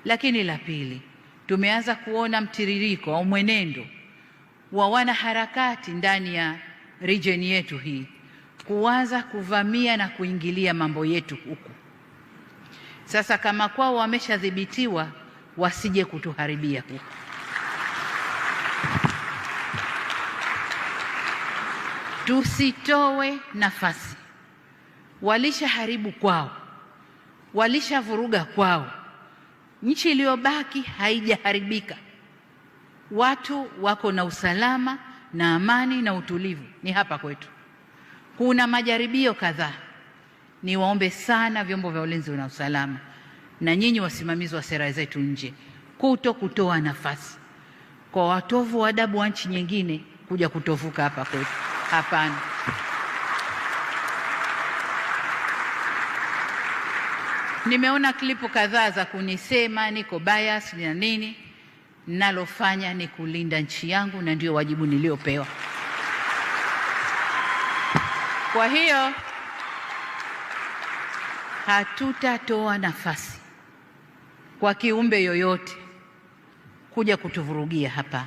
Lakini la pili, tumeanza kuona mtiririko au mwenendo wa wanaharakati ndani ya region yetu hii kuanza kuvamia na kuingilia mambo yetu huku. Sasa kama kwao wameshadhibitiwa, wasije kutuharibia huku. Tusitowe nafasi. Walishaharibu kwao, walishavuruga kwao. Nchi iliyobaki haijaharibika. Watu wako na usalama na amani na utulivu ni hapa kwetu. Kuna majaribio kadhaa. Niwaombe sana vyombo vya ulinzi na usalama na nyinyi wasimamizi wa sera zetu nje kutoa nafasi kwa watovu wa adabu wa nchi nyingine kuja kutovuka hapa kwetu. Hapana. Nimeona klipu kadhaa za kunisema niko bias na nini. Nalofanya ni kulinda nchi yangu na ndio wajibu niliopewa. Kwa hiyo hatutatoa nafasi kwa kiumbe yoyote kuja kutuvurugia hapa.